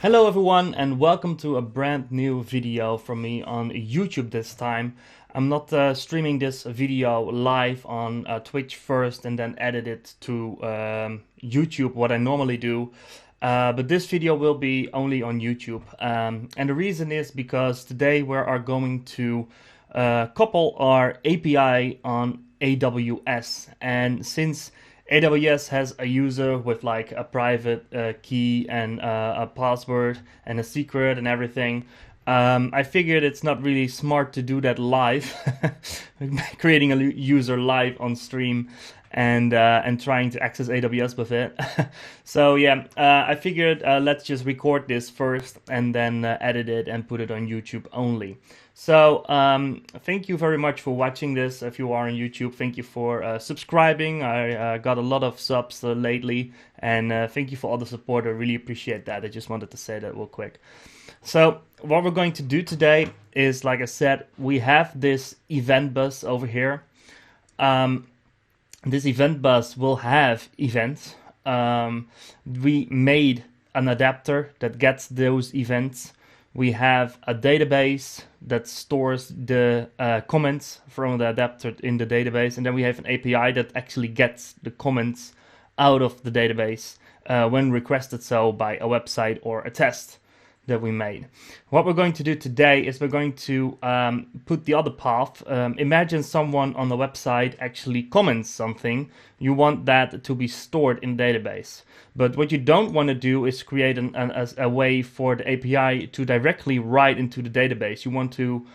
Hello everyone and welcome to a brand new video from me on YouTube this time. I'm not streaming this video live on Twitch first and then edit it to YouTube, what I normally do. But this video will be only on YouTube. And the reason is because today we are going to couple our API on AWS. And since AWS has a user with like a private key and a password and a secret and everything, I figured it's not really smart to do that live, creating a user live on stream and trying to access AWS with it. So yeah, I figured let's just record this first and then edit it and put it on YouTube only. So thank you very much for watching this. If you are on YouTube, thank you for subscribing. I got a lot of subs lately, and thank you for all the support. I really appreciate that. I just wanted to say that real quick. So what we're going to do today is, like I said, we have this event bus over here. This event bus will have events. We made an adapter that gets those events. We have a database that stores the comments from the adapter in the database, and then we have an API that actually gets the comments out of the database when requested so by a website or a test that we made. What we're going to do today is we're going to put the other path. Imagine someone on the website actually comments something. You want that to be stored in the database. But what you don't want to do is create a way for the API to directly write into the database. You want to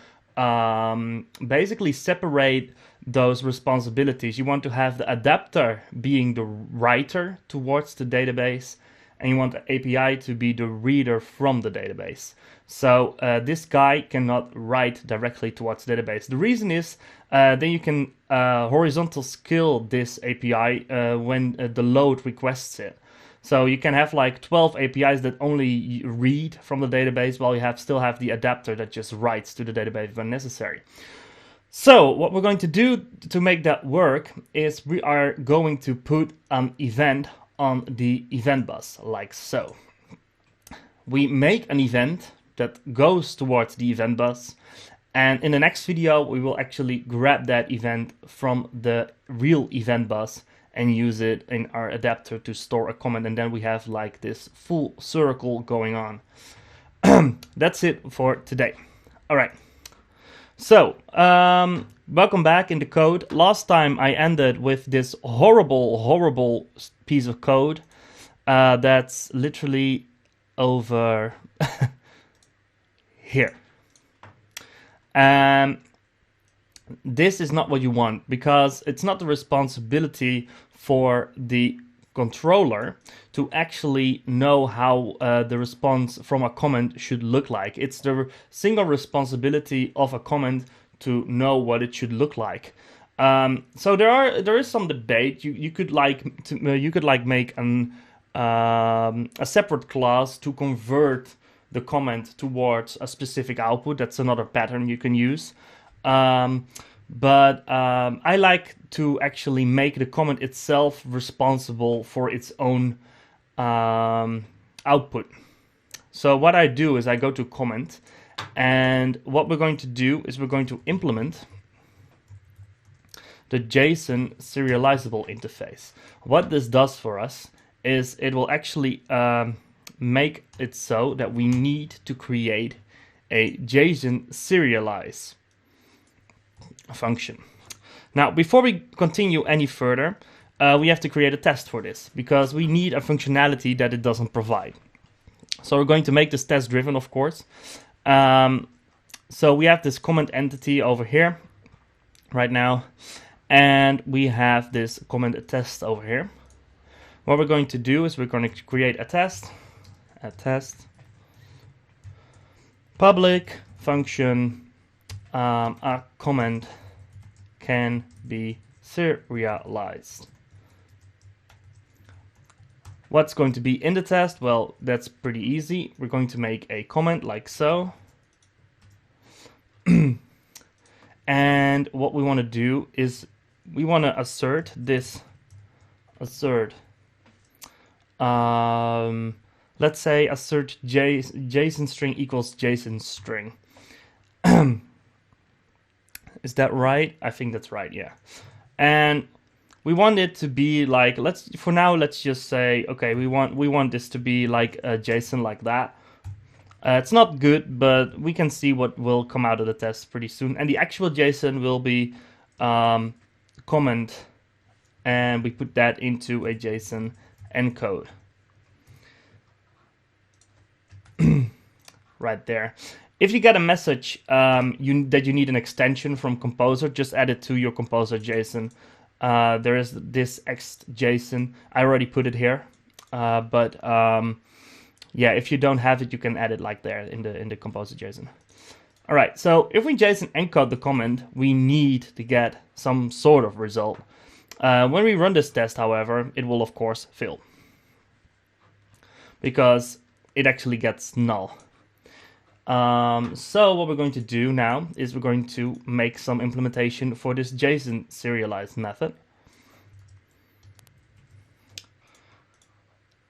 basically separate those responsibilities. You want to have the adapter being the writer towards the database, and you want the API to be the reader from the database. So this guy cannot write directly towards the database. The reason is then you can horizontal scale this API when the load requests it. So you can have like 12 APIs that only read from the database, while you still have the adapter that just writes to the database when necessary. So what we're going to do to make that work is we are going to put an event on the event bus, like so. We make an event that goes towards the event bus, and in the next video we will actually grab that event from the real event bus and use it in our adapter to store a comment, and then we have like this full circle going on. That's it for today. All right. So, welcome back in the code. Last time I ended with this horrible piece of code that's literally over here. This is not what you want, because it's not the responsibility for the controller to actually know how the response from a comment should look like. It's the single responsibility of a comment to know what it should look like. So there is some debate. You could make a separate class to convert the comment towards a specific output. That's another pattern you can use. But I like to actually make the comment itself responsible for its own output. So what I do is I go to comment, and what we're going to do is we're going to implement the JSON serializable interface. What this does for us is it will actually make it so that we need to create a JSON serialize function. Now, before we continue any further, we have to create a test for this, because we need a functionality that it doesn't provide. So we're going to make this test driven, of course. So we have this comment entity over here right now, and we have this comment test over here. What we're going to do is we're going to create a test public function, a comment can be serialized. What's going to be in the test? Well, that's pretty easy. We're going to make a comment like so. And what we want to do is we want to assert let's say assert JSON string equals JSON string. Is that right? I think that's right, yeah. And we want it to be like, let's just say, okay, we want this to be like a JSON like that. It's not good, but we can see what will come out of the test pretty soon. And the actual JSON will be comment, and we put that into a JSON encode. Right there. If you get a message that you need an extension from Composer, just add it to your Composer JSON. There is this XJSON. I already put it here, but yeah, if you don't have it, you can add it like there in the Composer JSON. All right, so if we JSON encode the comment, we need to get some sort of result. When we run this test, however, it will of course fail because it actually gets null. So what we're going to do now is we're going to make some implementation for this JSON serialize method.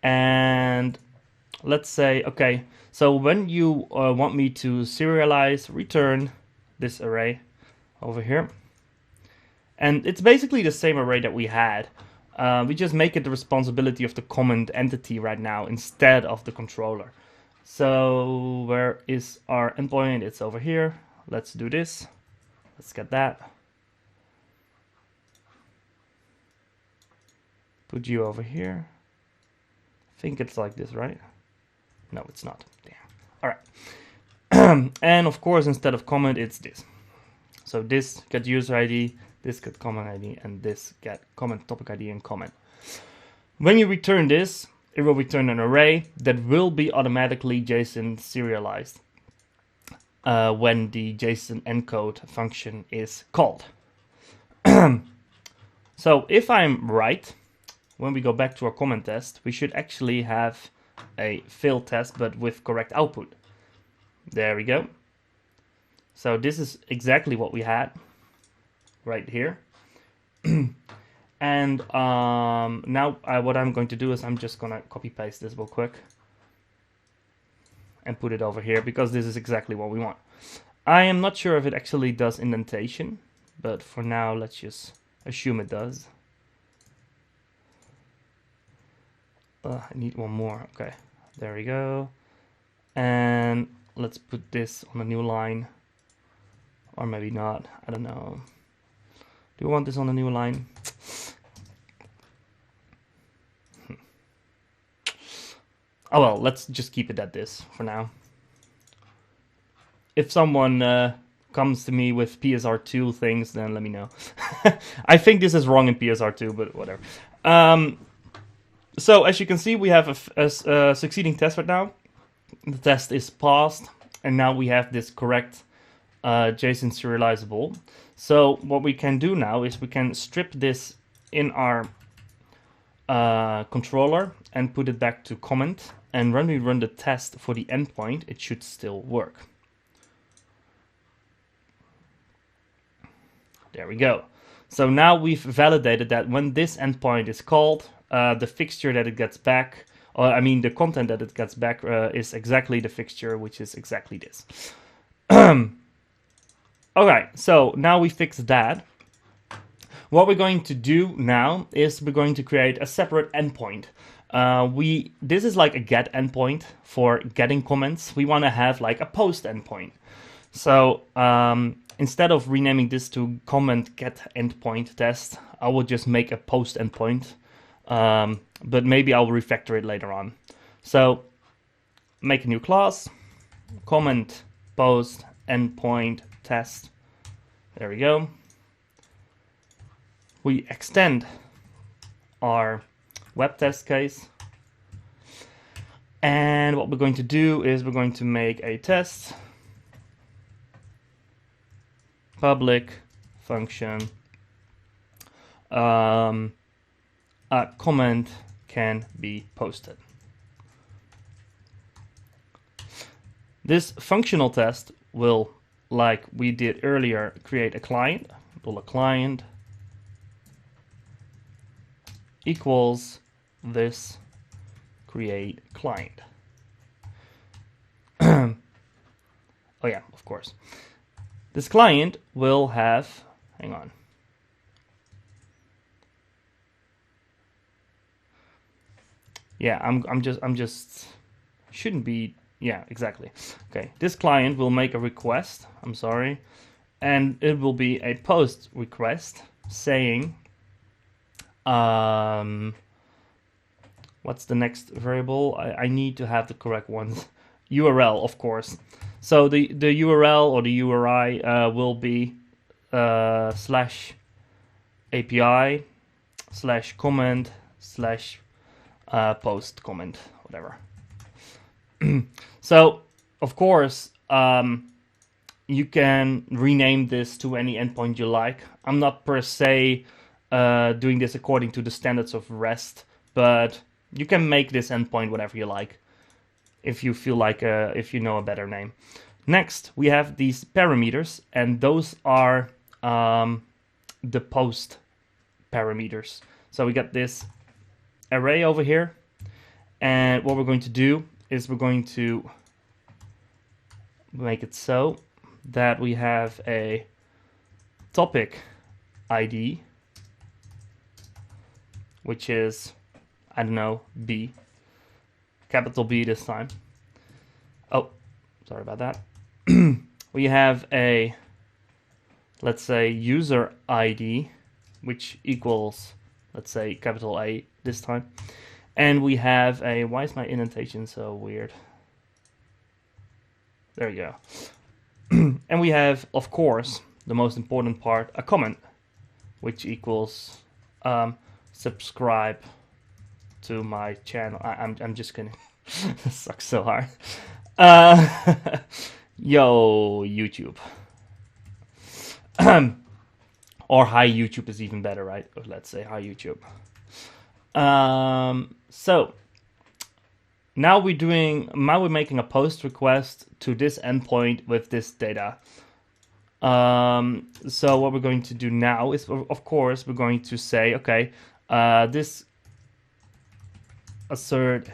And let's say, okay, so when you want me to serialize, return this array over here. And it's basically the same array that we had. We just make it the responsibility of the comment entity right now instead of the controller. So where is our endpoint? It's over here. Let's do this. Let's get that. Put you over here. I think it's like this, right? No, it's not. Damn. All right. And of course, instead of comment, it's this. So this get user ID, this get comment ID, and this get comment topic ID and comment. When you return this, it will return an array that will be automatically JSON serialized when the JSON encode function is called. So if I'm right, when we go back to our comment test, we should actually have a failed test, but with correct output. There we go. So this is exactly what we had right here. And now what I'm going to do is I'm just going to copy paste this real quick and put it over here because this is exactly what we want. I am not sure if it actually does indentation, but for now let's just assume it does. I need one more. Okay, there we go. And let's put this on a new line, or maybe not. I don't know. Do we want this on a new line? Oh well, let's just keep it at this for now. If someone comes to me with PSR2 things, then let me know. I think this is wrong in PSR2, but whatever. So as you can see, we have a succeeding test right now. The test is passed, and now we have this correct JSON serializable. So what we can do now is we can strip this in our controller and put it back to comment. And when we run the test for the endpoint, it should still work. There we go. So now we've validated that when this endpoint is called, the fixture that it gets back, or I mean the content that it gets back is exactly the fixture, which is exactly this. Okay, so now we fixed that. What we're going to do now is we're going to create a separate endpoint. This is like a get endpoint for getting comments. We want to have like a post endpoint. So instead of renaming this to comment get endpoint test, I will just make a post endpoint. But maybe I'll refactor it later on. So make a new class, comment post endpoint test. There we go. We extend our web test case. And what we're going to do is we're going to make a test public function a comment can be posted. This functional test will, like we did earlier, create a client. $client equals this create client. Oh yeah, of course. This client will have, hang on. Yeah, I'm just shouldn't be, yeah, exactly. Okay, this client will make a request, I'm sorry, and it will be a post request saying, what's the next variable? I need to have the correct ones. URL, of course. So the URL or the URI will be slash API slash comment slash post comment, whatever. So, of course, you can rename this to any endpoint you like. I'm not per se doing this according to the standards of REST, but you can make this endpoint whatever you like if you feel like, if you know a better name. Next, we have these parameters, and those are the post parameters. So we got this array over here, and what we're going to do is we're going to make it so that we have a topic ID, which is, I don't know, B, capital B this time. Oh, sorry about that. We have a, let's say, user ID, which equals, let's say, capital A this time. And we have a, why is my indentation so weird? There you go. And we have, of course, the most important part, a comment, which equals subscribe to my channel. I'm just kidding. This sucks so hard. Yo, YouTube. Or hi YouTube is even better, right? Or let's say hi YouTube. So now we're making a post request to this endpoint with this data. So what we're going to do now is, of course, we're going to say, okay, this assert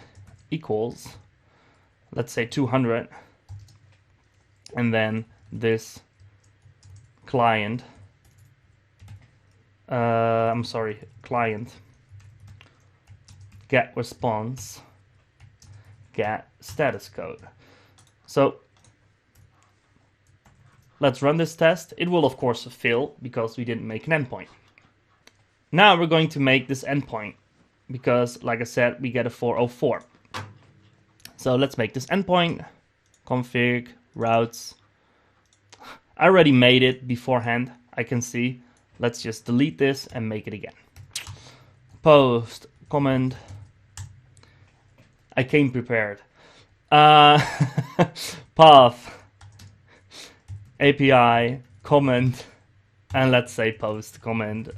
equals, let's say 200, and then this client, client get response, get status code. So let's run this test. It will, of course, fail because we didn't make an endpoint. Now we're going to make this endpoint because, like I said, we get a 404. So let's make this endpoint, config, routes. I already made it beforehand, I can see. Let's just delete this and make it again. Post, comment. I came prepared. Path, API, comment, and let's say post comment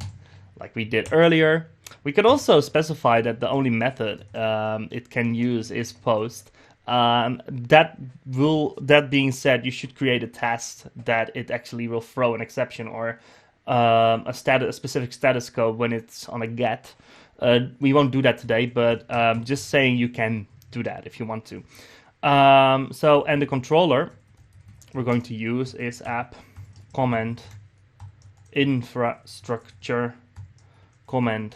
like we did earlier. We could also specify that the only method it can use is post. That being said, you should create a test that it actually will throw an exception or a specific status code when it's on a get. We won't do that today, but just saying you can do that if you want to. And the controller we're going to use is app comment infrastructure comment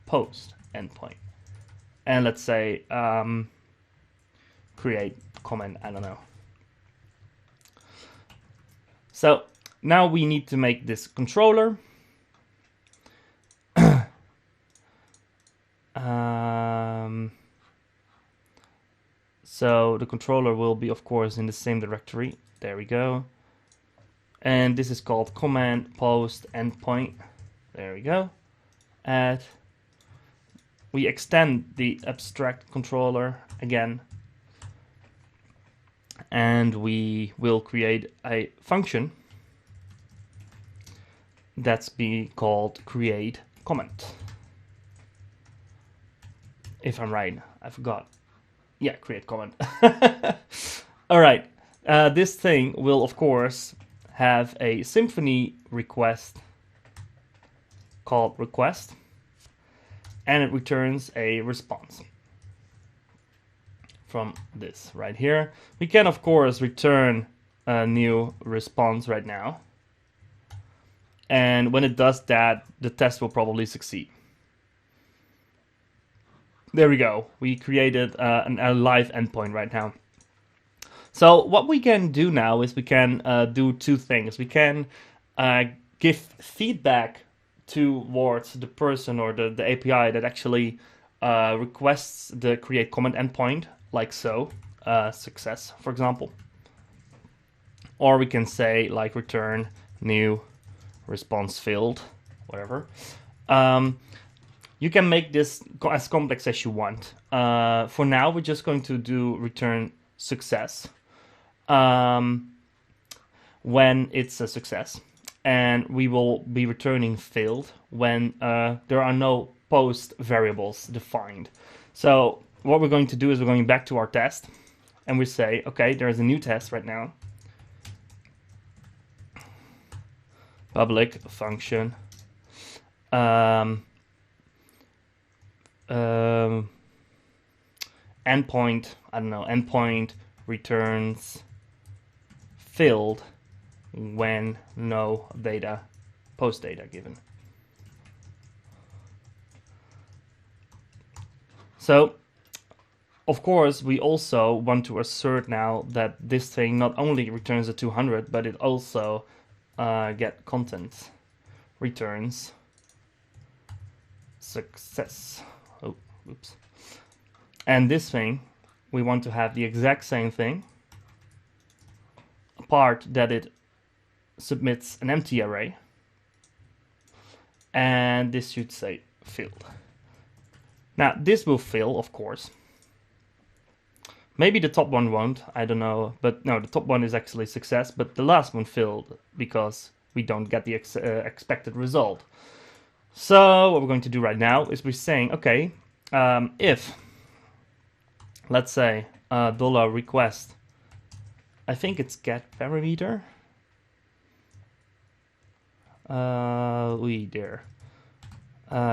post endpoint, and let's say create comment, I don't know. So now we need to make this controller. So the controller will be, of course, in the same directory. There we go. And this is called command post endpoint. There we go. Add. We extend the abstract controller again. And we will create a function that's be called create comment. If I'm right, I forgot. Yeah, create comment. All right. This thing will, of course, have a Symfony request called request, and it returns a response. from this right here. We can of course return a new response right now. And when it does that, the test will probably succeed. There we go. We created a live endpoint right now. So what we can do now is we can do two things. We can give feedback towards the person or the API that actually requests the create comment endpoint, like so, success, for example. Or we can say like return new response field, whatever. You can make this as complex as you want. For now, we're just going to do return success when it's a success. And we will be returning failed when there are no post variables defined. So what we're going to do is we're going back to our test and we say, okay, there's a new test right now. Public function endpoint, I don't know, endpoint returns filled when no data, post data given. So, of course, we also want to assert now that this thing not only returns a 200, but it also get content returns success. Oh, oops. And this thing, we want to have the exact same thing, apart that it submits an empty array, and this should say filled. Now this will fill, of course. Maybe the top one won't, I don't know, but no, the top one is actually success, but the last one filled because we don't get the expected result. So what we're going to do right now is we're saying, okay, if, let's say, $request, I think it's get parameter.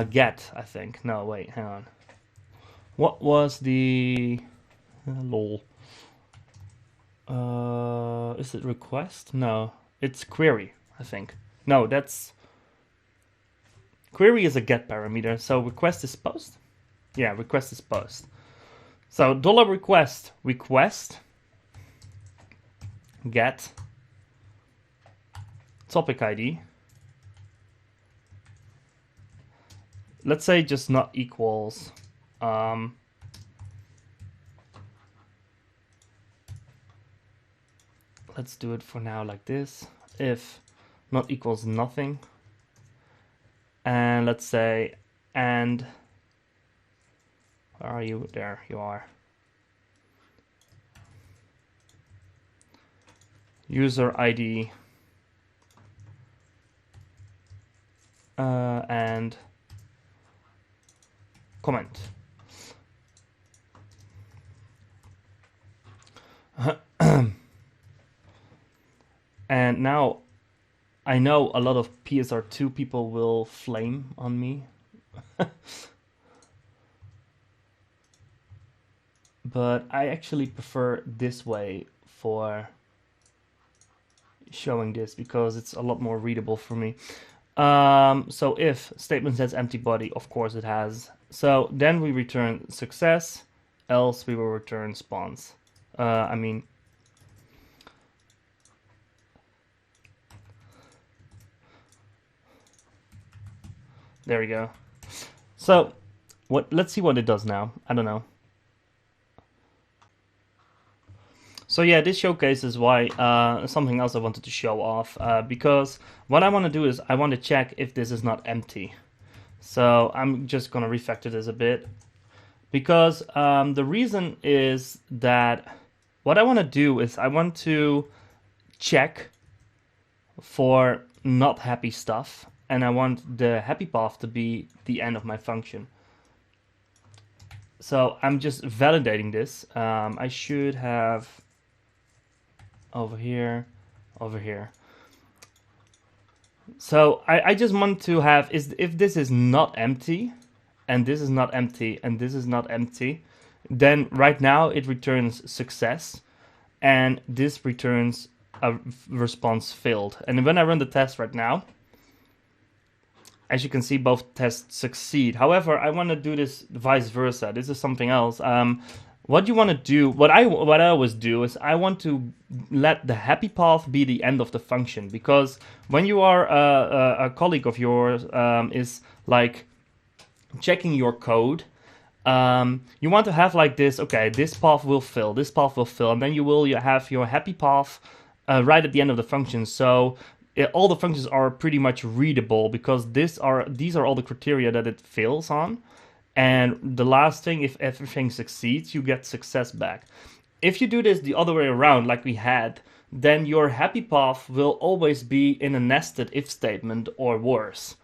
Get, I think. No, wait, hang on. What was the lol? Is it request? No, it's query, I think. No, that's query is a get parameter. So request is post. Yeah, request is post. So $request get topic ID. Let's say just not equals let's do it for now like this. If not equals nothing, and let's say and where are you? There you are. User ID and comment. And now I know a lot of PSR2 people will flame on me. But I actually prefer this way for showing this because it's a lot more readable for me. So if statement says empty body, of course it has. So then we return success, else we will return spawns. There we go. So let's see what it does now. I don't know. So yeah, this showcases why something else I wanted to show off, because what I want to do is I want to check if this is not empty. So I'm just going to refactor this a bit, because the reason is that what I want to do is I want to check for not happy stuff, and I want the happy path to be the end of my function. So I'm just validating this. I should have over here. So I just want to have if this is not empty, and this is not empty, and this is not empty, then right now it returns success, and this returns a response failed. And when I run the test right now, as you can see, both tests succeed. However, I want to do this vice versa. This is something else. What you want to do, what I always do is I want to let the happy path be the end of the function, because when you are a colleague of yours is like checking your code, you want to have like this, okay, this path will fill, this path will fill, and then you have your happy path right at the end of the function. So all the functions are pretty much readable, because these are all the criteria that it fails on. And the last thing, if everything succeeds, you get success back. If you do this the other way around, like we had, then your happy path will always be in a nested if statement or worse.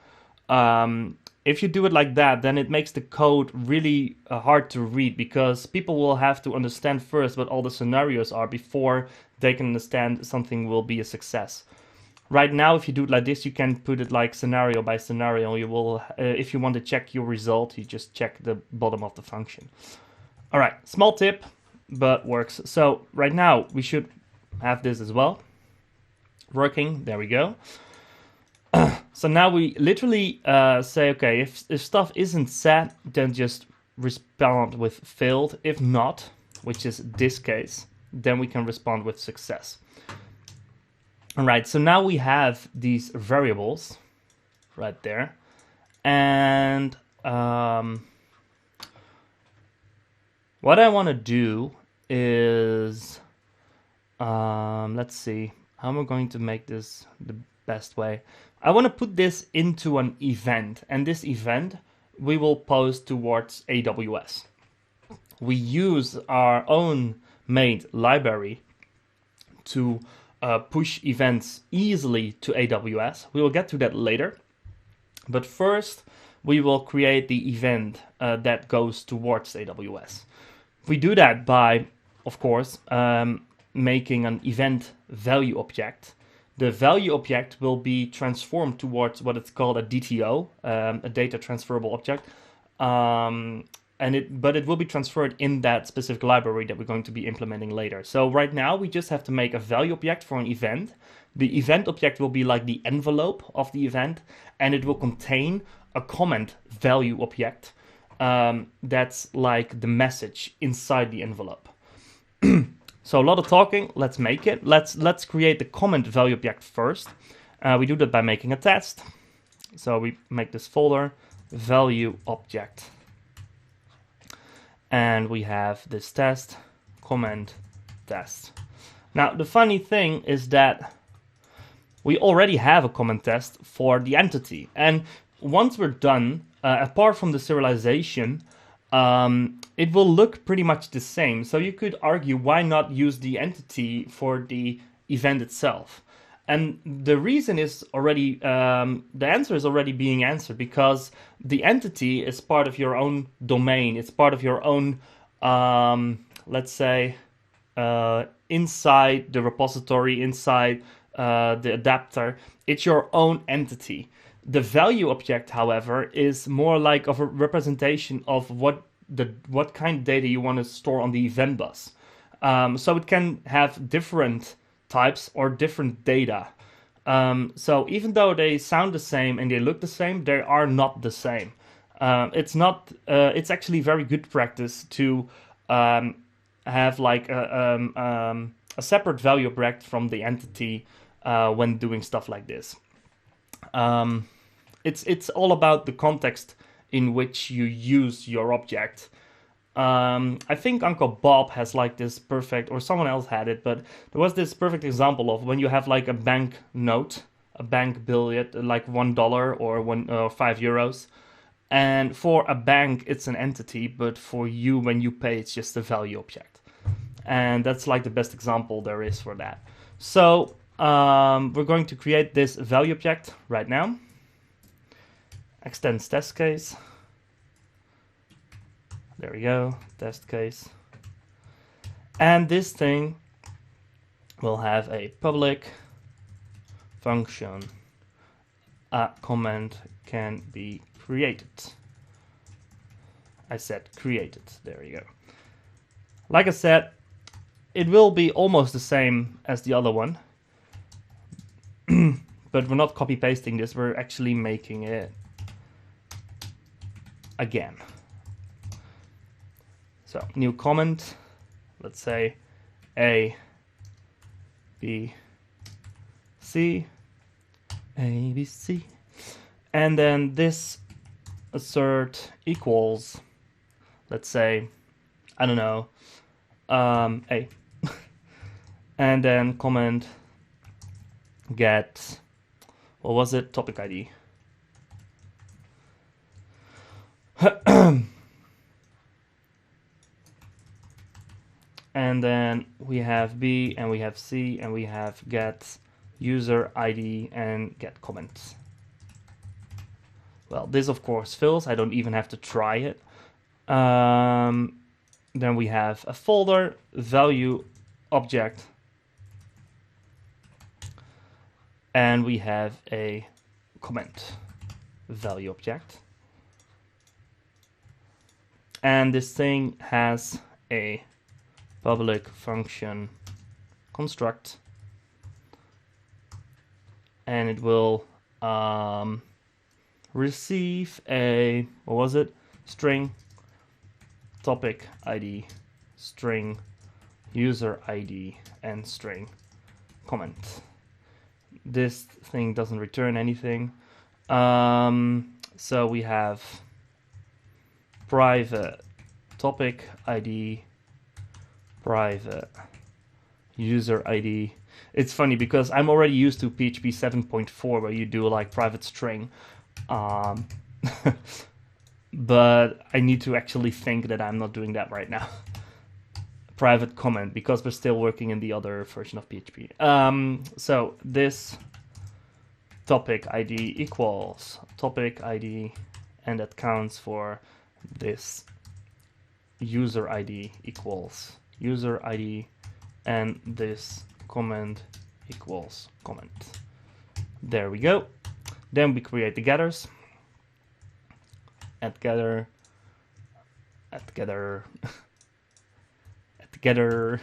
If you do it like that, then it makes the code really hard to read, because people will have to understand first what all the scenarios are before they can understand something will be a success. Right now, if you do it like this, you can put it like scenario by scenario. You will, if you want to check your result, you just check the bottom of the function. All right, small tip, but works. So right now we should have this as well working. There we go. So now we literally say, okay, if stuff isn't set, then just respond with failed. If not, which is this case, then we can respond with success. All right, so now we have these variables right there. And what I want to do is, let's see, how am I going to make this the best way? I want to put this into an event, and this event we will post towards AWS. We use our own made library to push events easily to AWS. We will get to that later. But first, we will create the event that goes towards AWS. We do that by, of course, making an event value object. The value object will be transformed towards what it's called a DTO, a data transferable object. But it will be transferred in that specific library that we're going to be implementing later. So right now we just have to make a value object for an event. The event object will be like the envelope of the event, and it will contain a comment value object that's like the message inside the envelope. So a lot of talking, let's make it. Let's create the comment value object first. We do that by making a test. So we make this folder, value object. And we have this test, comment test. Now, the funny thing is that we already have a comment test for the entity. And once we're done, apart from the serialization, it will look pretty much the same. So you could argue, why not use the entity for the event itself? And the reason is already, the answer is already being answered, because the entity is part of your own domain. It's part of your own, let's say, inside the repository, inside the adapter. It's your own entity. The value object, however, is more like of a representation of what kind of data you want to store on the event bus. So it can have different types or different data. So even though they sound the same and they look the same, they are not the same. It's actually very good practice to have like a separate value object from the entity when doing stuff like this. It's all about the context in which you use your object. I think Uncle Bob has like this perfect, or someone else had it, but there was this perfect example of when you have like a bank note, a bank bill, like $1 or €5. And for a bank, it's an entity, but for you, when you pay, it's just a value object. And that's like the best example there is for that. So we're going to create this value object right now. Extends test case. There we go, test case. And this thing will have a public function. A comment can be created. I said created, there you go. Like I said, it will be almost the same as the other one, but we're not copy pasting this, we're actually making it again. So new comment, let's say A, B, C, A, B, C, and then this assert equals, let's say, I don't know, A, and then comment get, what was it, topic ID. And then we have B and we have C and we have get user ID and get comments. Well, this of course fills. I don't even have to try it. Then we have a folder, value object, and we have a comment value object. And this thing has a public function construct, and it will receive a, what was it, string topic ID, string user ID, and string comment. This thing doesn't return anything. So we have private topic ID, private user ID. It's funny because I'm already used to PHP 7.4 where you do like private string. But I need to actually think that I'm not doing that right now. Private comment, because we're still working in the other version of PHP. So this topic ID equals topic ID, and that counts for this user ID equals user ID, and this comment equals comment. There we go. Then we create the getters. Add getter, add getter, add getter.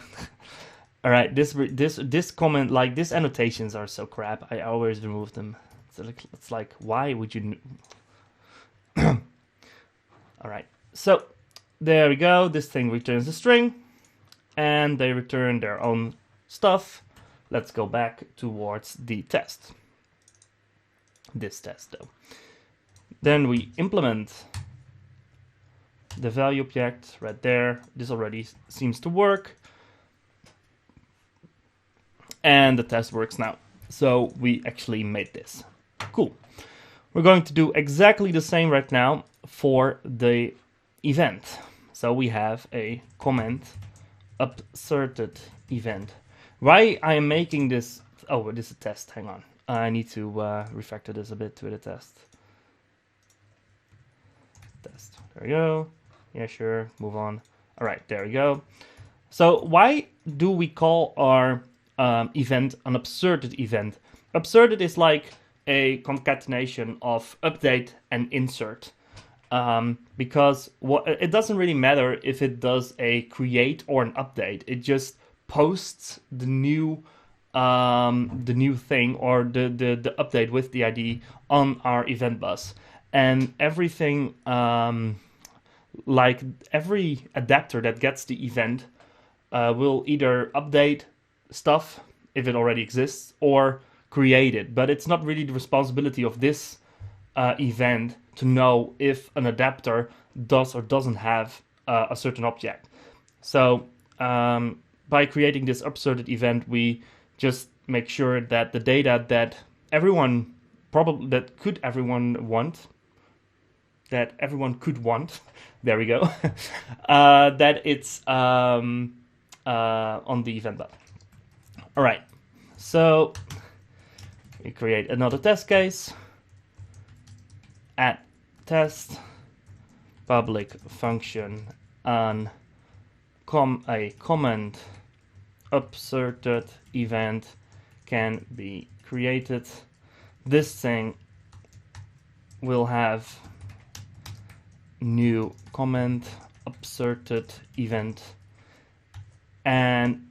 All right, this comment, like these annotations are so crap. I always remove them. It's like why would you? All right, so there we go. This thing returns a string, and they return their own stuff. Let's go back towards the test. This test though. Then we implement the value object right there. This already seems to work. And the test works now. So we actually made this. Cool. We're going to do exactly the same right now for the event. So we have a comment upserted event. Why I am making this? Oh, this is a test. Hang on. I need to refactor this a bit to the test. Test. There we go. Yeah, sure. Move on. All right, there we go. So why do we call our event an upserted event? Upserted is like a concatenation of update and insert. Because it doesn't really matter if it does a create or an update. It just posts the new thing or the update with the ID on our event bus. And everything, like every adapter that gets the event will either update stuff if it already exists or create it. But it's not really the responsibility of this event to know if an adapter does or doesn't have a certain object. So by creating this upserted event, we just make sure that the data that everyone could want, there we go, that it's on the event button. All right, so we create another test case. Add test public function on a comment upserted event can be created. This thing will have new comment upserted event, and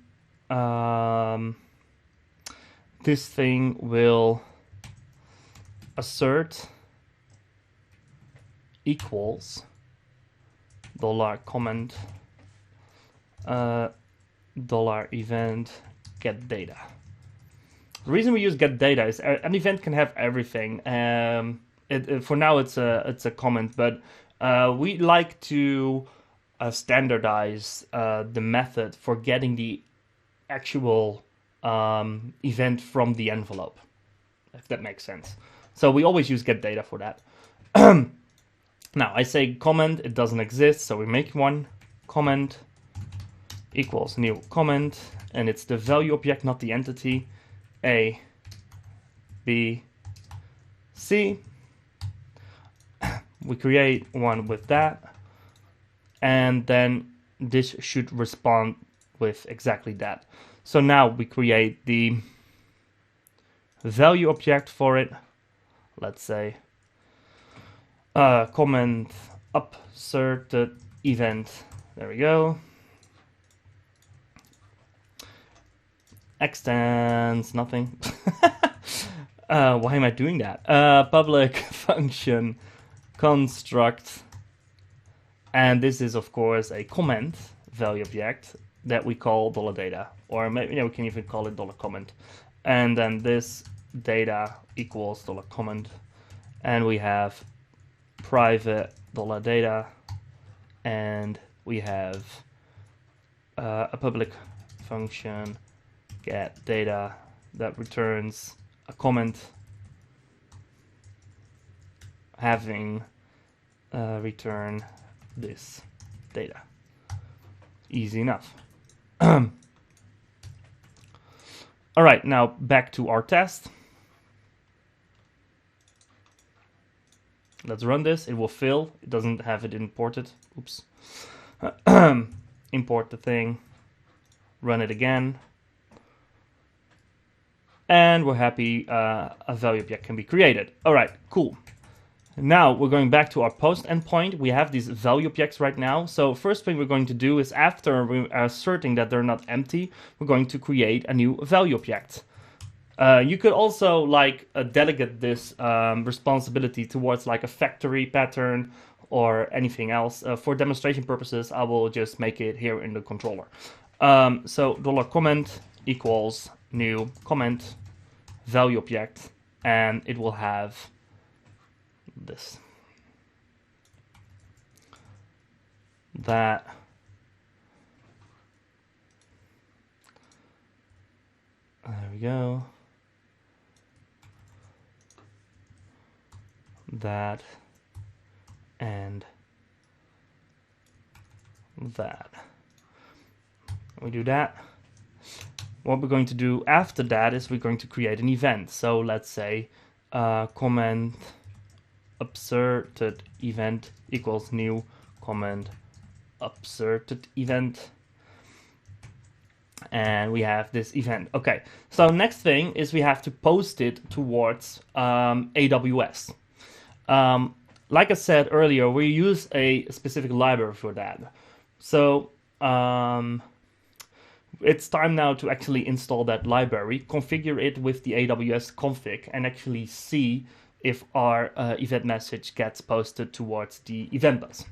this thing will assert equals $comment $event get data. The reason we use get data is an event can have everything. For now it's a comment, but we like to standardize the method for getting the actual event from the envelope, if that makes sense. So we always use get data for that. Now I say comment, it doesn't exist, so we make one. Comment equals new comment, and it's the value object, not the entity. A, B, C. We create one with that, and then this should respond with exactly that. So now we create the value object for it. Let's say comment upserted event. There we go. Extends nothing. Why am I doing that? Public function construct, and this is of course a comment value object that we call $data, or maybe we can even call it $comment, and then this data equals $comment, and we have private $data, and we have a public function get data that returns a comment having return this data. Easy enough. All right, now back to our test. Let's run this. It will fail. It doesn't have it imported. Oops. Import the thing. Run it again. And we're happy a value object can be created. All right, cool. Now we're going back to our post endpoint. We have these value objects right now. So first thing we're going to do is, after we are asserting that they're not empty, we're going to create a new value object. You could also delegate this responsibility towards like a factory pattern or anything else. For demonstration purposes, I will just make it here in the controller. So $comment equals new comment value object, and it will have this, that, there we go, that, and that. We do that. What we're going to do after that is we're going to create an event. So let's say comment upserted event equals new comment upserted event, and we have this event. Okay, so next thing is we have to post it towards AWS. Like I said earlier, we use a specific library for that. So it's time now to actually install that library, configure it with the AWS config, and actually see if our event message gets posted towards the event bus.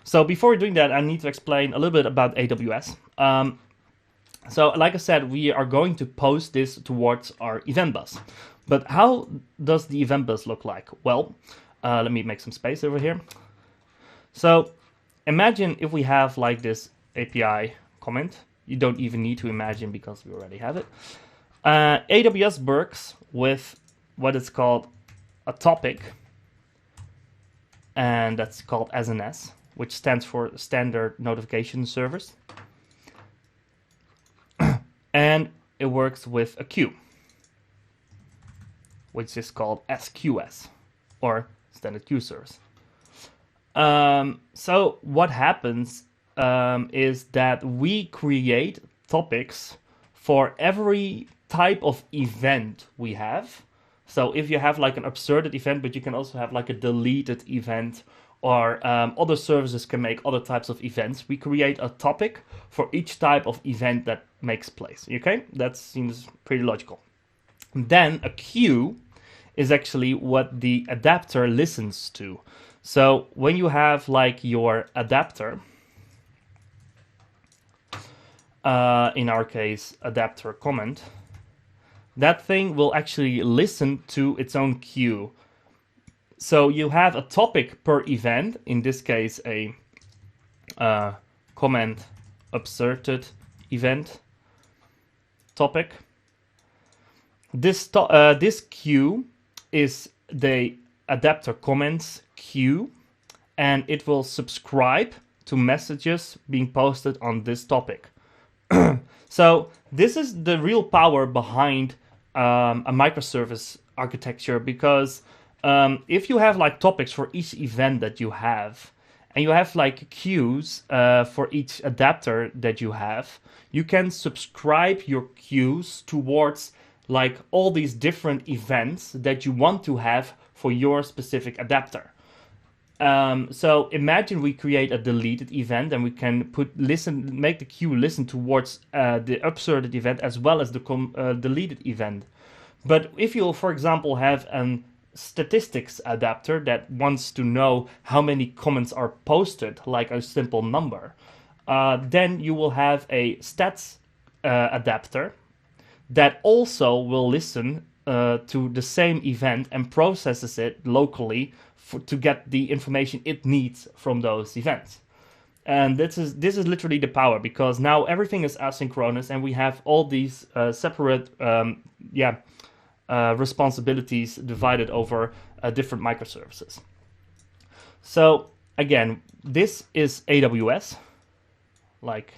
So before doing that, I need to explain a little bit about AWS. So like I said, we are going to post this towards our event bus. But how does the event bus look like? Well, let me make some space over here. So imagine if we have like this API comment. You don't even need to imagine because we already have it. AWS works with what is called a topic, and that's called SNS, which stands for Standard Notification Service. And it works with a queue, which is called SQS, or Standard Queue Service. So what happens is that we create topics for every type of event we have. So if you have like an upserted event, but you can also have like a deleted event or other services can make other types of events, we create a topic for each type of event that makes place. Okay, that seems pretty logical. Then a queue is actually what the adapter listens to. So when you have like your adapter, in our case, adapter comment, that thing will actually listen to its own queue. So you have a topic per event, in this case, a comment asserted event topic. This queue is the adapter comments queue, and it will subscribe to messages being posted on this topic. So this is the real power behind a microservice architecture, because if you have like topics for each event that you have, and you have like queues for each adapter that you have, you can subscribe your queues towards like all these different events that you want to have for your specific adapter. So imagine we create a deleted event, and we can make the queue listen towards the upserted event as well as the deleted event. But if you, for example, have a statistics adapter that wants to know how many comments are posted, like a simple number, then you will have a stats adapter that also will listen to the same event and processes it locally to get the information it needs from those events. And this is literally the power, because now everything is asynchronous, and we have all these separate responsibilities divided over different microservices. So again, this is AWS. Like,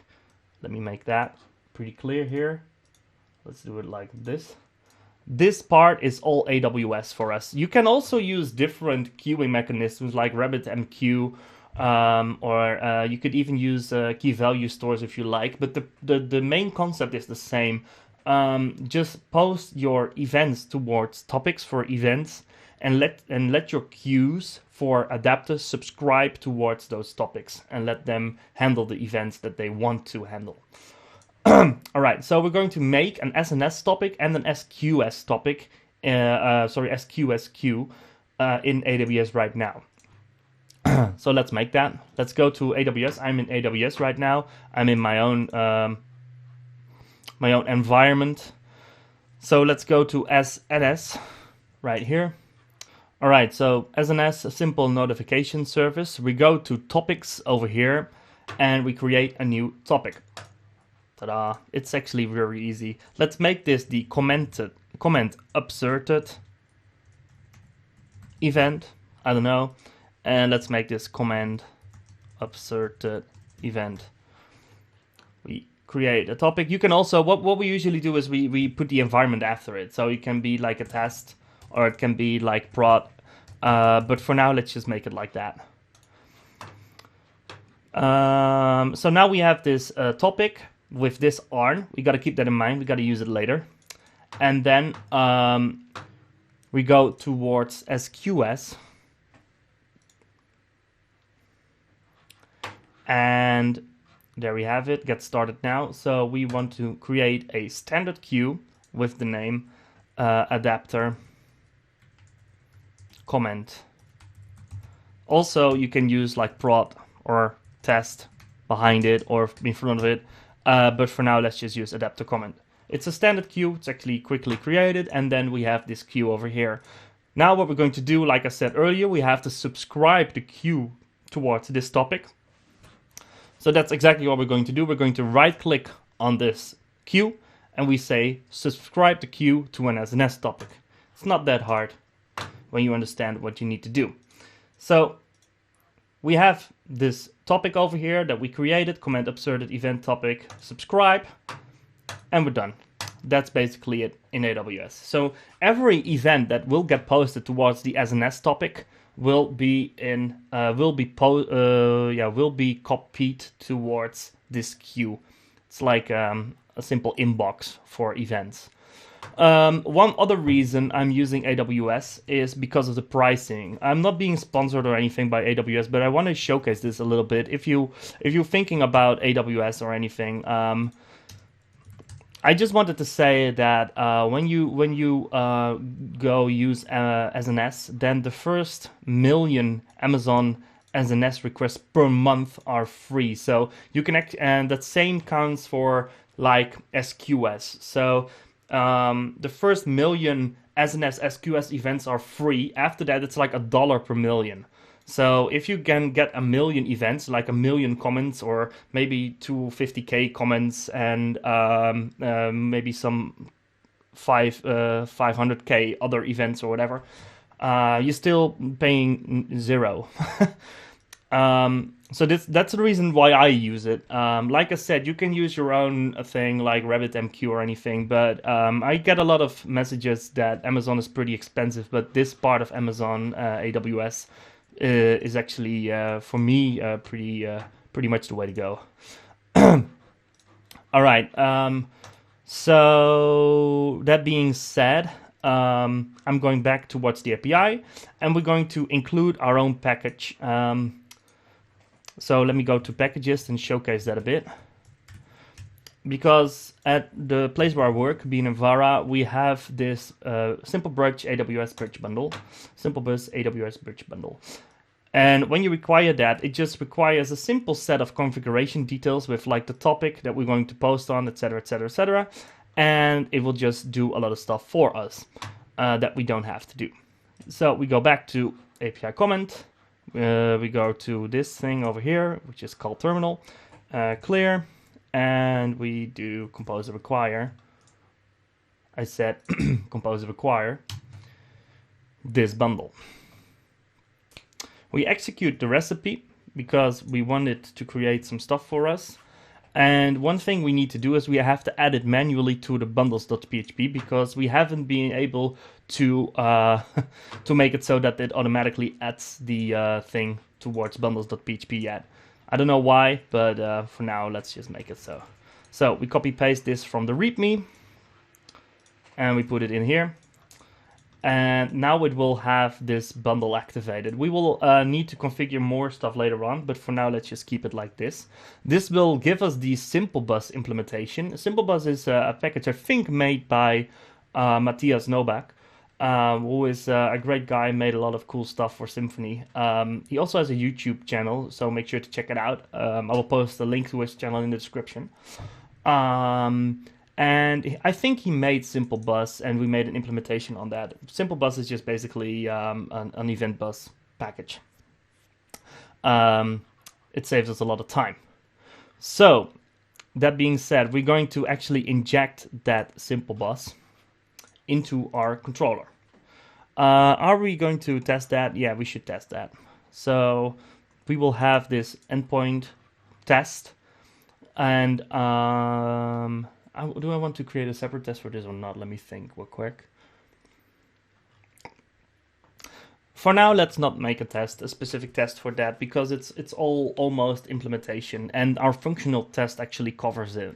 let me make that pretty clear here. Let's do it like this. This part is all AWS for us. You can also use different queuing mechanisms like RabbitMQ, or you could even use key value stores if you like. But the main concept is the same. Just post your events towards topics for events, and let your queues for adapters subscribe towards those topics, and let them handle the events that they want to handle. All right, so we're going to make an SNS topic and an SQS topic, SQS queue in AWS right now. So let's make that. Let's go to AWS. I'm in AWS right now. I'm in my own environment. So let's go to SNS right here. All right, so SNS, a simple notification service. We go to topics over here, and we create a new topic. Ta-da! It's actually very easy. Let's make this the comment asserted event. I don't know. And let's make this comment asserted event. We create a topic. You can also, what we usually do is we put the environment after it. So it can be like a test, or it can be like prod. But for now, let's just make it like that. So now we have this topic with this ARN. We got to keep that in mind. We got to use it later. And then we go towards SQS. And there we have it. Get started now. So we want to create a standard queue with the name adapter comment. Also, you can use like prod or test behind it or in front of it. But for now, let's just use adapter comment. It's a standard queue. It's actually quickly created. And then we have this queue over here. Now what we're going to do, like I said earlier, we have to subscribe the queue towards this topic. So that's exactly what we're going to do. We're going to right click on this queue, and we say subscribe the queue to an SNS topic. It's not that hard when you understand what you need to do. So we have this topic over here that we created, comment asserted event topic, subscribe, and we're done. That's basically it in AWS. So every event that will get posted towards the SNS topic will be copied towards this queue. It's like a simple inbox for events. One other reason I'm using AWS is because of the pricing. I'm not being sponsored or anything by AWS, but I want to showcase this a little bit. If you're thinking about AWS or anything, I just wanted to say that when you go use SNS, then the first million Amazon SNS requests per month are free. So you can and that same counts for like SQS. So the first million SNS SQS events are free. After that, it's like $1 per million. So if you can get a million events, like a million comments, or maybe 250k comments, and maybe some 500k other events or whatever, you're still paying zero. So that's the reason why I use it. Like I said, you can use your own thing like RabbitMQ or anything, but I get a lot of messages that Amazon is pretty expensive, but this part of Amazon, AWS, is actually for me pretty much the way to go. All right. So that being said, I'm going back towards the API, and we're going to include our own package. So let me go to packages and showcase that a bit. Because at the place where I work, being in Vara, we have this Simple Bridge AWS Bridge Bundle, Simple Bus AWS Bridge Bundle. And when you require that, it just requires a simple set of configuration details with like the topic that we're going to post on, etc., etc., etc. And it will just do a lot of stuff for us that we don't have to do. So we go back to API comment. We go to this thing over here, which is called terminal, clear, and we do compose require. I said compose require this bundle. We execute the recipe because we want it to create some stuff for us. And one thing we need to do is we have to add it manually to the bundles.php because we haven't been able to to make it so that it automatically adds the thing towards bundles.php yet. I don't know why, but for now, let's just make it so. So we copy paste this from the README and we put it in here. And now it will have this bundle activated. We will need to configure more stuff later on, but for now, let's just keep it like this. This will give us the Simple Bus implementation. Simple Bus is a package, I think, made by Matthias Novak, who is a great guy, made a lot of cool stuff for Symfony. He also has a YouTube channel, so make sure to check it out. I will post a link to his channel in the description. And I think he made Simple Bus, and we made an implementation on that. Simple Bus is just basically an event bus package. It saves us a lot of time. So, that being said, we're going to actually inject that Simple Bus into our controller. Are we going to test that? Yeah, we should test that. So, we will have this endpoint test, and do I want to create a separate test for this or not? Let me think real quick. For now, let's not make a specific test for that, because it's all almost implementation, and our functional test actually covers it.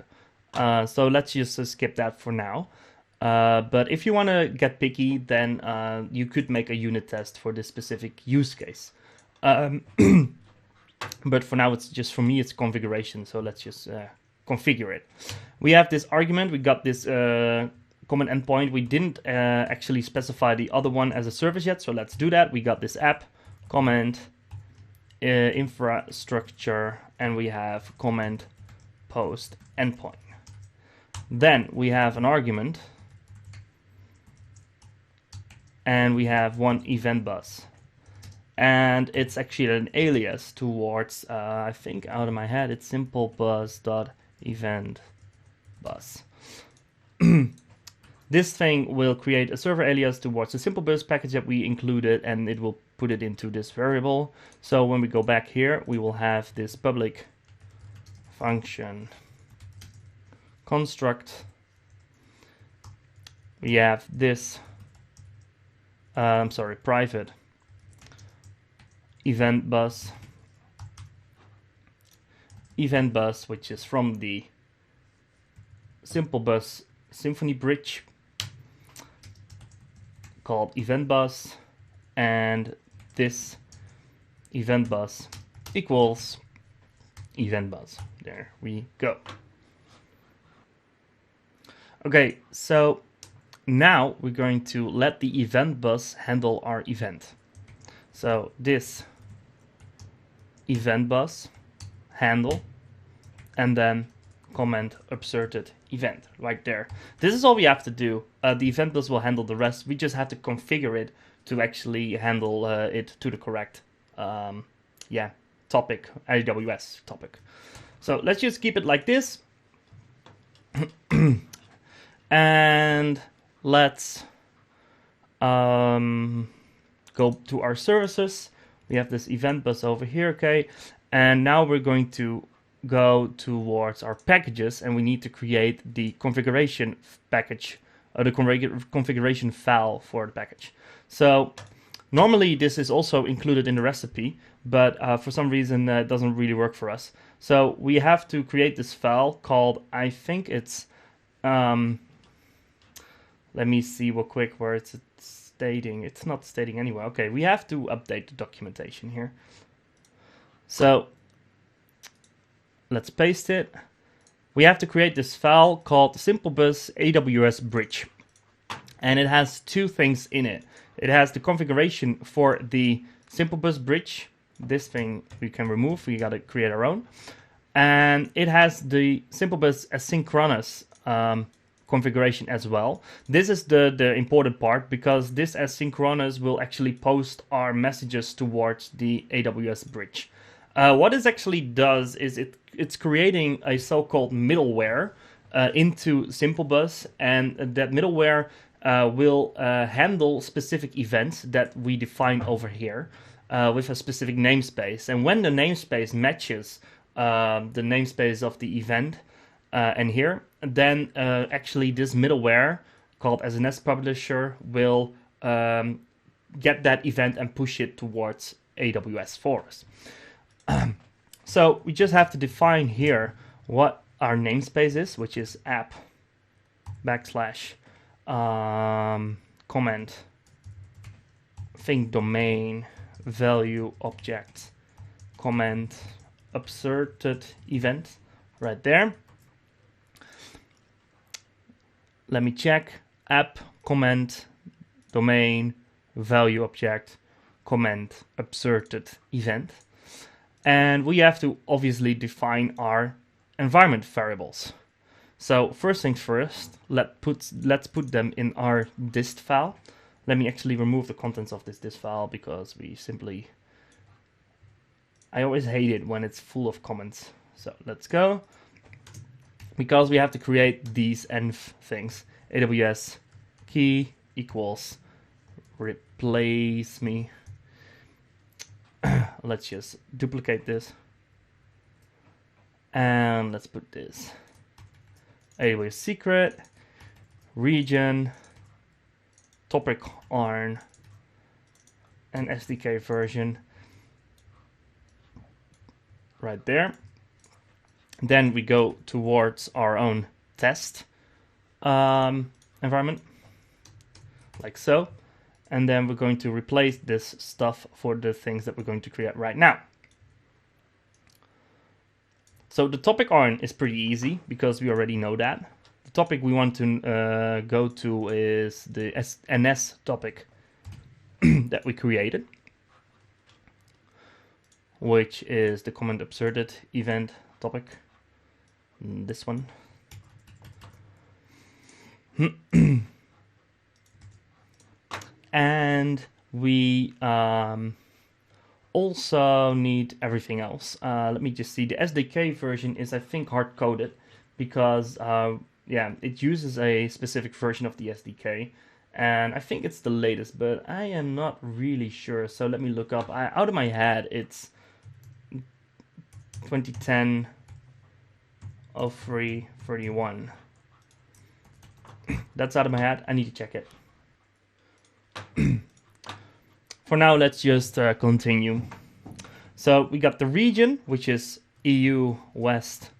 So let's just skip that for now. But if you want to get picky, then you could make a unit test for this specific use case. But for now, it's just, for me, it's configuration. So let's just configure it. We have this argument. We got this common endpoint. We didn't actually specify the other one as a service yet, so let's do that. We got this app, comment, infrastructure, and we have comment post endpoint. Then we have an argument, and we have one event bus. And it's actually an alias towards, I think out of my head, it's simplebus.event bus. This thing will create a server alias towards the Simple Bus package that we included, and it will put it into this variable. So when we go back here, we will have this public function construct. We have this, private event bus, which is from the Simple Bus Symfony bridge. called event bus, and this event bus equals event bus. There we go. Okay, so now we're going to let the event bus handle our event. So this event bus handle, and then comment upserted event right there. This is all we have to do. The event bus will handle the rest. We just have to configure it to actually handle it to the correct topic, AWS topic. So let's just keep it like this. And let's go to our services. We have this event bus over here, okay? And now we're going to go towards our packages, and we need to create the configuration package, or the configuration file for the package. So normally this is also included in the recipe, but for some reason it doesn't really work for us. So we have to create this file called, I think it's, let me see real quick where it's stating. It's not stating anywhere. Okay, we have to update the documentation here. So let's paste it. We have to create this file called Simplebus AWS Bridge. And it has two things in it. It has the configuration for the Simplebus bridge. This thing we can remove. We got to create our own. And it has the Simplebus asynchronous configuration as well. This is the important part, because this asynchronous will actually post our messages towards the AWS bridge. What this actually does is it's creating a so-called middleware into Simplebus, and that middleware will handle specific events that we define over here with a specific namespace. And when the namespace matches the namespace of the event and here, then actually this middleware called SNS Publisher will get that event and push it towards AWS for us. So we just have to define here what our namespace is, which is app / comment thing domain value object comment upserted event right there. Let me check. App comment domain value object comment upserted event. And we have to obviously define our environment variables. So first things first, let's put them in our dist file. Let me actually remove the contents of this dist file, because I always hate it when it's full of comments. So let's go. Because we have to create these env things. AWS key equals replace me. Let's just duplicate this. And let's put this. AWS secret, region, topic arn, and SDK version. Right there. Then we go towards our own test environment, like so. And then we're going to replace this stuff for the things that we're going to create right now. So the topic arn is pretty easy, because we already know that. The topic we want to go to is the SNS topic that we created, which is the comment upserted event topic. This one. And we also need everything else. Let me just see. The SDK version is, I think, hard-coded, because it uses a specific version of the SDK, and I think it's the latest, but I am not really sure. So let me look up. Out of my head, it's 2010 0331. That's out of my head. I need to check it. For now, let's just continue. So we got the region, which is EU West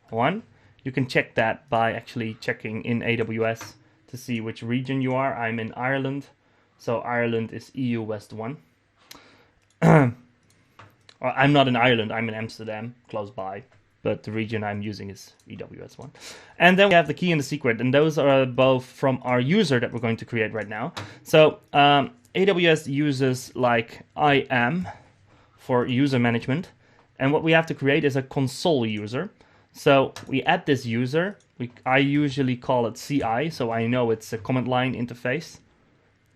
1. You can check that by actually checking in AWS to see which region you are. I'm in Ireland, So Ireland is EU West 1. I'm not in Ireland, I'm in Amsterdam, close by. But the region I'm using is EWS 1. And then we have the key and the secret, and those are both from our user that we're going to create right now. So AWS uses like IAM for user management, and what we have to create is a console user. So we add this user. I usually call it CI, so I know it's a command line interface,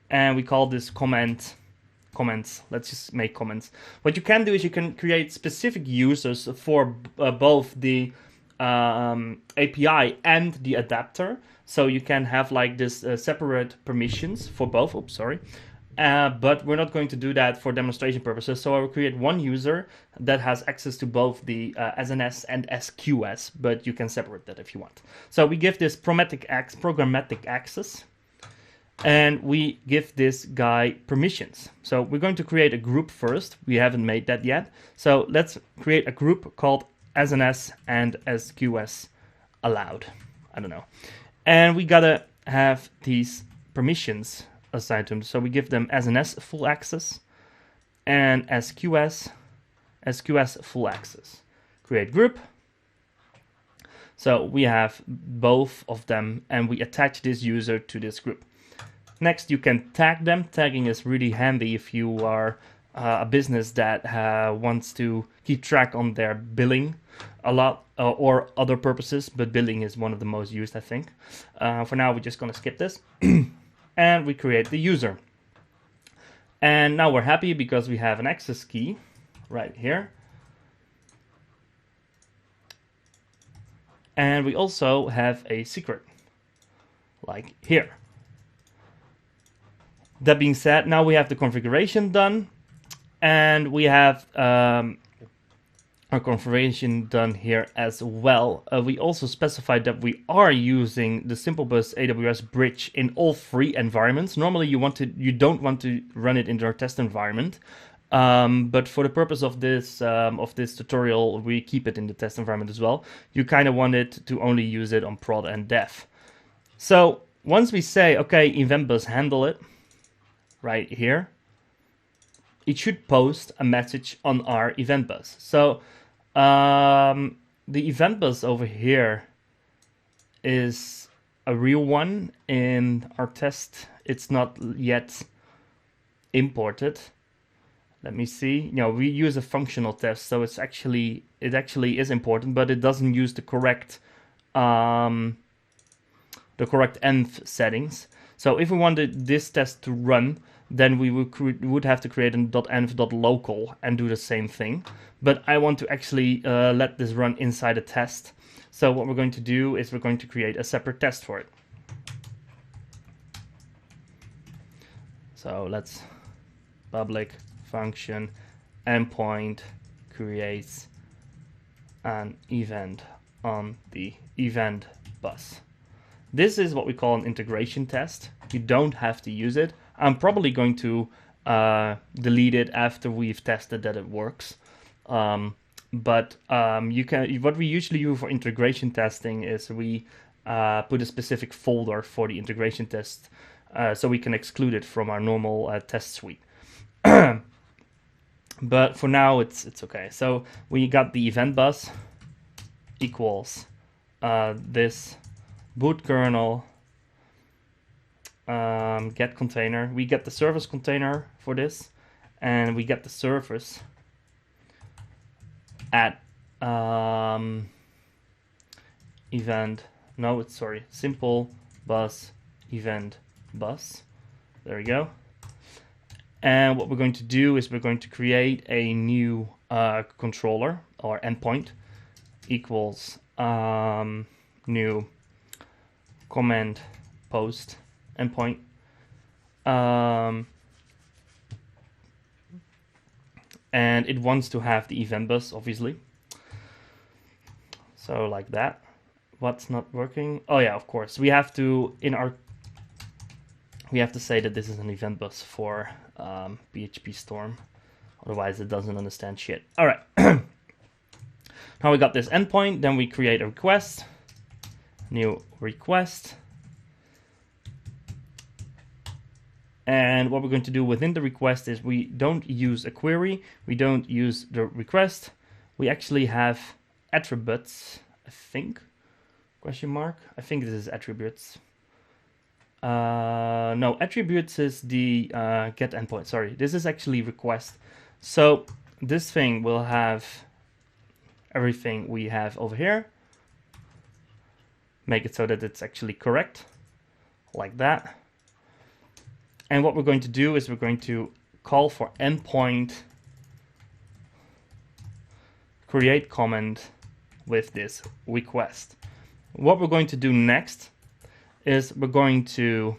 and we call this comments. Let's just make comments. What you can do is you can create specific users for both the API and the adapter. So you can have like this separate permissions for both. Oops, sorry. But we're not going to do that for demonstration purposes. So I will create one user that has access to both the SNS and SQS, but you can separate that if you want. So we give this programmatic access. And we give this guy permissions. So we're going to create a group first. We haven't made that yet. So let's create a group called SNS and SQS allowed. I don't know. And we gotta have these permissions assigned to them. So we give them SNS full access and SQS full access. Create group. So we have both of them and we attach this user to this group. Next, you can tag them. Tagging is really handy if you are a business that wants to keep track on their billing a lot or other purposes, but billing is one of the most used, I think. For now, we're just going to skip this. And we create the user. And now we're happy because we have an access key right here. And we also have a secret, like here. That being said, now we have the configuration done, and we have our configuration done here as well. We also specified that we are using the SimpleBus AWS bridge in all three environments. Normally, you don't want to run it in our test environment, but for the purpose of this tutorial, we keep it in the test environment as well. You kind of want it to only use it on prod and dev. So once we say, okay, event bus handle it. Right here, it should post a message on our event bus. So the event bus over here is a real one in our test. It's not yet imported. Let me see. We use a functional test, so it actually is important, but it doesn't use the correct env settings. So if we wanted this test to run, then we would have to create an .env.local and do the same thing. But I want to actually let this run inside a test. So what we're going to do is we're going to create a separate test for it. So let's public function endpoint creates an event on the event bus. This is what we call an integration test. You don't have to use it. I'm probably going to delete it after we've tested that it works. But you can. What we usually do for integration testing is we put a specific folder for the integration test, so we can exclude it from our normal test suite. But for now, it's okay. So we got the event bus equals this boot kernel get container. We get the service container for this, and we get the service at simple bus event bus. There we go. And what we're going to do is we're going to create a new controller or endpoint equals new command post endpoint. And it wants to have the event bus, obviously. So like that. What's not working? Oh yeah, of course. We have to say that this is an event bus for PHP Storm. Otherwise it doesn't understand shit. All right. Now we got this endpoint, then we create a request, new request. And what we're going to do within the request is we don't use a query, we don't use the request, we actually have attributes, I think, question mark, I think this is attributes. No, attributes is the get endpoint, sorry, this is actually request. So this thing will have everything we have over here, make it so that it's actually correct, like that. And what we're going to do is we're going to call for endpoint create comment with this request. What we're going to do next is we're going to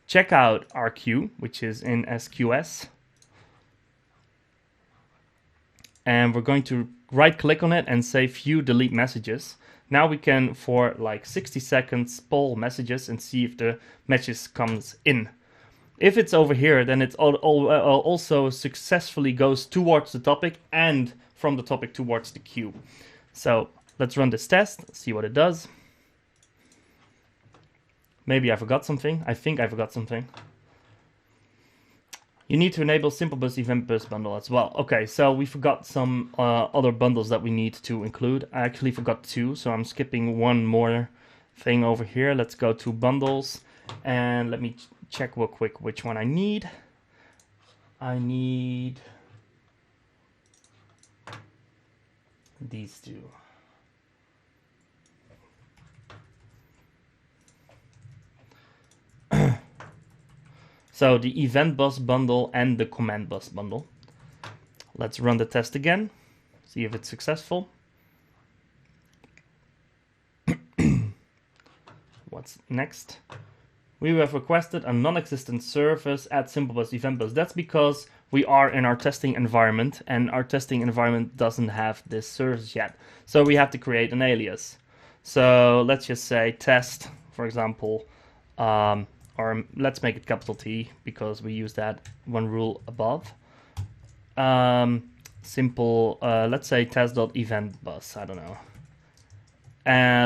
check out our queue, which is in SQS. And we're going to right click on it and say view delete messages. Now we can, for like 60 seconds, poll messages and see if the message comes in. If it's over here, then it also successfully goes towards the topic and from the topic towards the queue. So let's run this test, see what it does. Maybe I forgot something. I think I forgot something. You need to enable Simple Bus Event Bus bundle as well. Okay, so we forgot some other bundles that we need to include. I actually forgot two, so I'm skipping one more thing over here. Let's go to bundles and let me check real quick which one I need. I need these two. So the event bus bundle and the command bus bundle. Let's run the test again, see if it's successful. What's next? We have requested a non-existent service at Simple Bus Event Bus. That's because we are in our testing environment and our testing environment doesn't have this service yet. So we have to create an alias. So let's just say test, for example, or let's make it capital T because we use that one rule above. Simple, let's say test.eventBus, I don't know.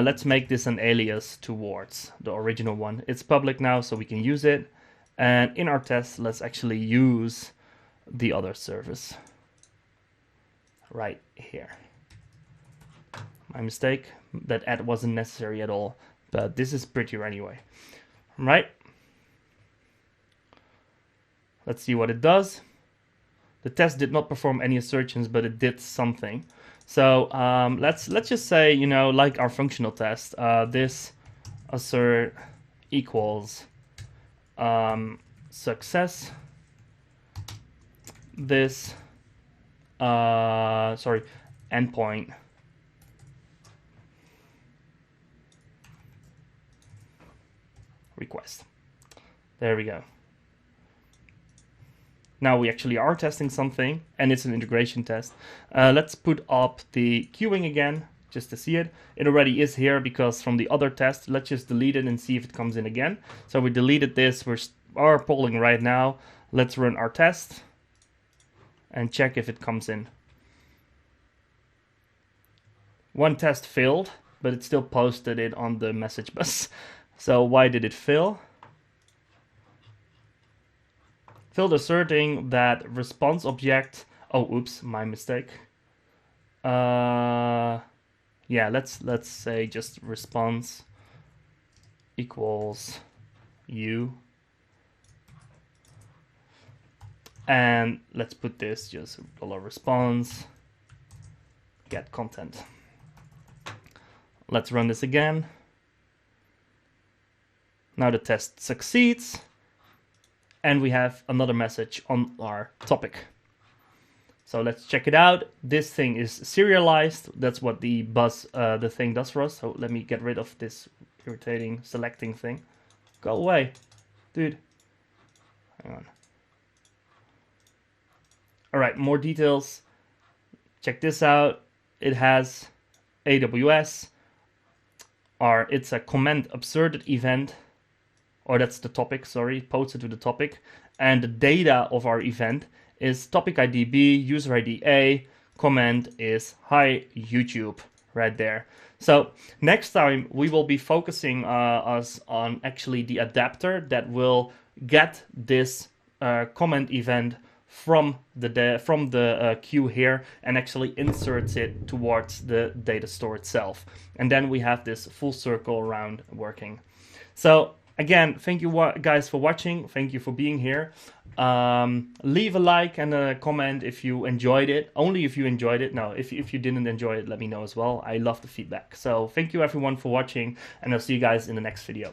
Let's make this an alias towards the original one. It's public now, so we can use it. And in our test, let's actually use the other service right here. My mistake, that add wasn't necessary at all, but this is prettier anyway, right? Let's see what it does. The test did not perform any assertions, but it did something. So let's just say, you know, like our functional test, this assert equals success. This endpoint request. There we go. Now we actually are testing something, and it's an integration test. Let's put up the queuing again, just to see it. It already is here because from the other test. Let's just delete it and see if it comes in again. So we deleted this, we are polling right now. Let's run our test and check if it comes in. One test failed, but it still posted it on the message bus. So why did it fail? Failed asserting that response object, oh oops, my mistake. Yeah, let's say just response equals u. And let's put this just $response get content. Let's run this again. Now the test succeeds. And we have another message on our topic. So let's check it out. This thing is serialized. That's what the bus, the thing does for us. So let me get rid of this irritating selecting thing. Go away, dude. Hang on. All right, more details. Check this out. It has AWS, or it's a command absurd event. Or that's the topic, sorry, posted to the topic. And the data of our event is topic ID B, user ID A, comment is hi YouTube, right there. So next time we will be focusing us on actually the adapter that will get this comment event from the queue here and actually inserts it towards the data store itself. And then we have this full circle around working. So again, thank you guys for watching. Thank you for being here. Leave a like and a comment if you enjoyed it. Only if you enjoyed it. No, if you didn't enjoy it, let me know as well. I love the feedback. So thank you everyone for watching, and I'll see you guys in the next video.